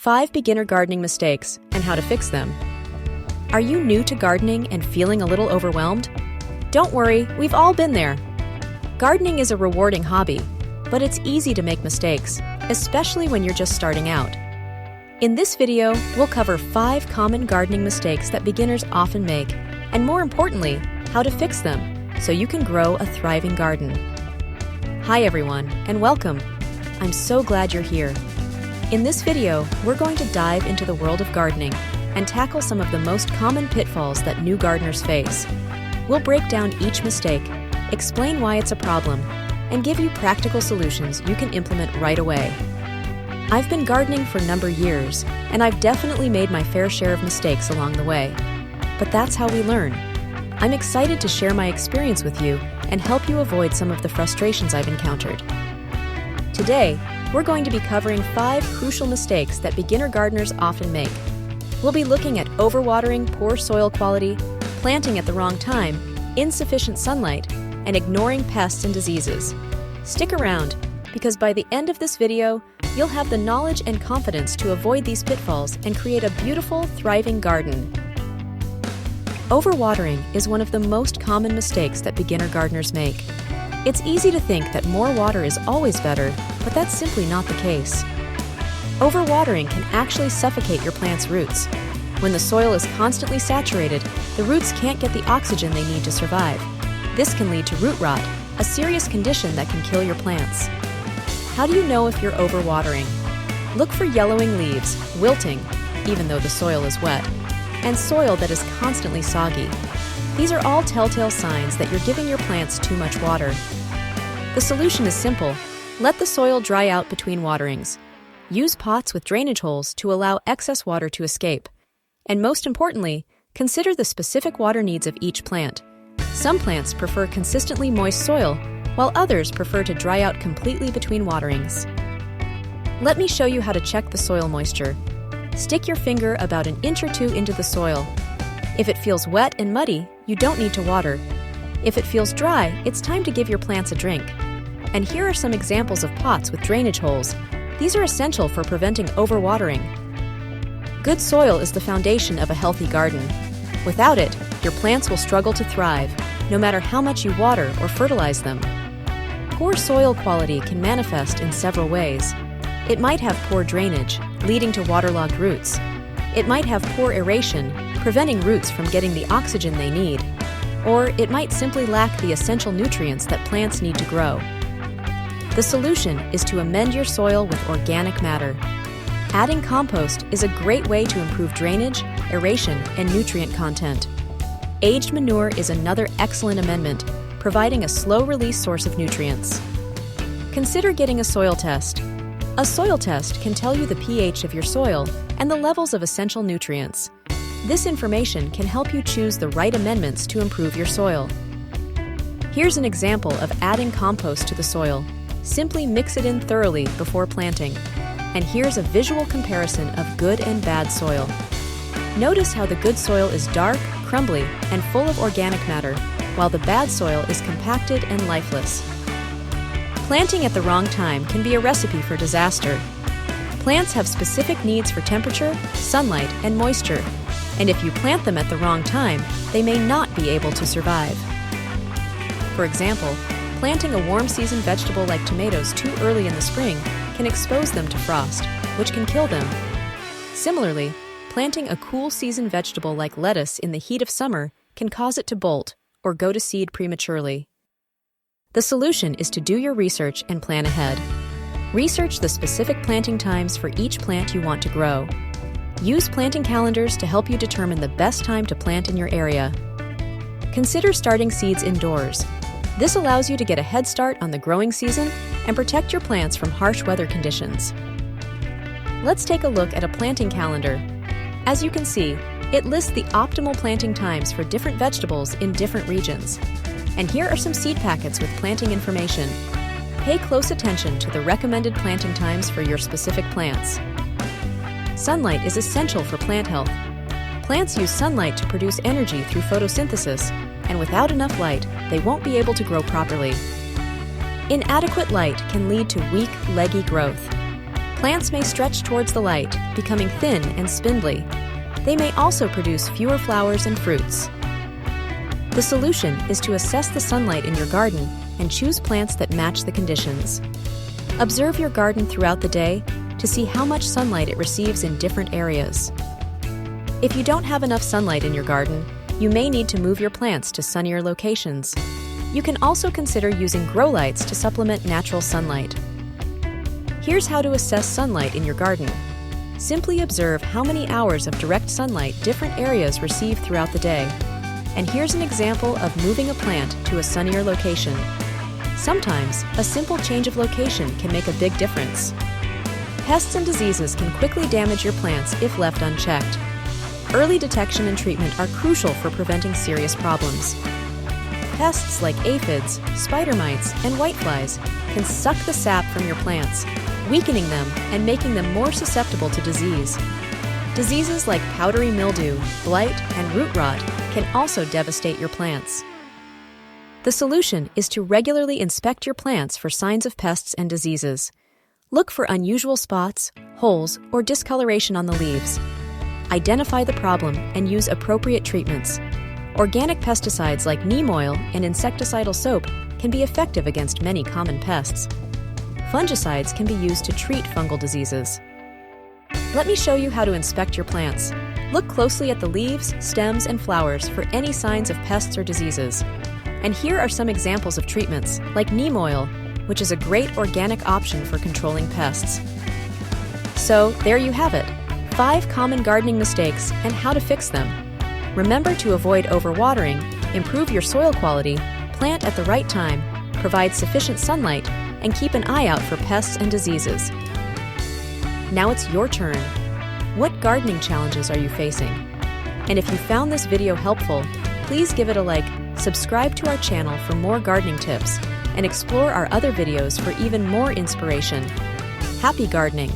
5 beginner gardening mistakes and how to fix them. Are you new to gardening and feeling a little overwhelmed? Don't worry, we've all been there. Gardening is a rewarding hobby, but it's easy to make mistakes, especially when you're just starting out. In this video, we'll cover 5 common gardening mistakes that beginners often make, and more importantly, how to fix them so you can grow a thriving garden. Hi everyone, and welcome. I'm so glad you're here. In this video, we're going to dive into the world of gardening and tackle some of the most common pitfalls that new gardeners face. We'll break down each mistake, explain why it's a problem, and give you practical solutions you can implement right away. I've been gardening for a number of years, and I've definitely made my fair share of mistakes along the way. But that's how we learn. I'm excited to share my experience with you and help you avoid some of the frustrations I've encountered. Today, we're going to be covering 5 crucial mistakes that beginner gardeners often make. We'll be looking at overwatering, poor soil quality, planting at the wrong time, insufficient sunlight, and ignoring pests and diseases. Stick around, because by the end of this video, you'll have the knowledge and confidence to avoid these pitfalls and create a beautiful, thriving garden. Overwatering is one of the most common mistakes that beginner gardeners make. It's easy to think that more water is always better, but that's simply not the case. Overwatering can actually suffocate your plant's roots. When the soil is constantly saturated, the roots can't get the oxygen they need to survive. This can lead to root rot, a serious condition that can kill your plants. How do you know if you're overwatering? Look for yellowing leaves, wilting, even though the soil is wet, and soil that is constantly soggy. These are all telltale signs that you're giving your plants too much water. The solution is simple. Let the soil dry out between waterings. Use pots with drainage holes to allow excess water to escape. And most importantly, consider the specific water needs of each plant. Some plants prefer consistently moist soil, while others prefer to dry out completely between waterings. Let me show you how to check the soil moisture. Stick your finger about an inch or 2 into the soil. If it feels wet and muddy, you don't need to water. If it feels dry, it's time to give your plants a drink. And here are some examples of pots with drainage holes. These are essential for preventing overwatering. Good soil is the foundation of a healthy garden. Without it, your plants will struggle to thrive, no matter how much you water or fertilize them. Poor soil quality can manifest in several ways. It might have poor drainage, leading to waterlogged roots. It might have poor aeration, preventing roots from getting the oxygen they need. Or it might simply lack the essential nutrients that plants need to grow. The solution is to amend your soil with organic matter. Adding compost is a great way to improve drainage, aeration, and nutrient content. Aged manure is another excellent amendment, providing a slow-release source of nutrients. Consider getting a soil test. A soil test can tell you the pH of your soil and the levels of essential nutrients. This information can help you choose the right amendments to improve your soil. Here's an example of adding compost to the soil. Simply mix it in thoroughly before planting. And here's a visual comparison of good and bad soil. Notice how the good soil is dark, crumbly, and full of organic matter, while the bad soil is compacted and lifeless. Planting at the wrong time can be a recipe for disaster. Plants have specific needs for temperature, sunlight, and moisture, and if you plant them at the wrong time, they may not be able to survive. For example, planting a warm season vegetable like tomatoes too early in the spring can expose them to frost, which can kill them. Similarly, planting a cool season vegetable like lettuce in the heat of summer can cause it to bolt or go to seed prematurely. The solution is to do your research and plan ahead. Research the specific planting times for each plant you want to grow. Use planting calendars to help you determine the best time to plant in your area. Consider starting seeds indoors. This allows you to get a head start on the growing season and protect your plants from harsh weather conditions. Let's take a look at a planting calendar. As you can see, it lists the optimal planting times for different vegetables in different regions. And here are some seed packets with planting information. Pay close attention to the recommended planting times for your specific plants. Sunlight is essential for plant health. Plants use sunlight to produce energy through photosynthesis, and without enough light, they won't be able to grow properly. Inadequate light can lead to weak, leggy growth. Plants may stretch towards the light, becoming thin and spindly. They may also produce fewer flowers and fruits. The solution is to assess the sunlight in your garden and choose plants that match the conditions. Observe your garden throughout the day to see how much sunlight it receives in different areas. If you don't have enough sunlight in your garden, you may need to move your plants to sunnier locations. You can also consider using grow lights to supplement natural sunlight. Here's how to assess sunlight in your garden. Simply observe how many hours of direct sunlight different areas receive throughout the day. And here's an example of moving a plant to a sunnier location. Sometimes, a simple change of location can make a big difference. Pests and diseases can quickly damage your plants if left unchecked. Early detection and treatment are crucial for preventing serious problems. Pests like aphids, spider mites, and whiteflies can suck the sap from your plants, weakening them and making them more susceptible to disease. Diseases like powdery mildew, blight, and root rot can also devastate your plants. The solution is to regularly inspect your plants for signs of pests and diseases. Look for unusual spots, holes, or discoloration on the leaves. Identify the problem and use appropriate treatments. Organic pesticides like neem oil and insecticidal soap can be effective against many common pests. Fungicides can be used to treat fungal diseases. Let me show you how to inspect your plants. Look closely at the leaves, stems, and flowers for any signs of pests or diseases. And here are some examples of treatments, like neem oil, which is a great organic option for controlling pests. So, there you have it, 5 common gardening mistakes and how to fix them. Remember to avoid overwatering, improve your soil quality, plant at the right time, provide sufficient sunlight, and keep an eye out for pests and diseases. Now it's your turn. What gardening challenges are you facing? And if you found this video helpful, please give it a like, subscribe to our channel for more gardening tips, and explore our other videos for even more inspiration. Happy gardening!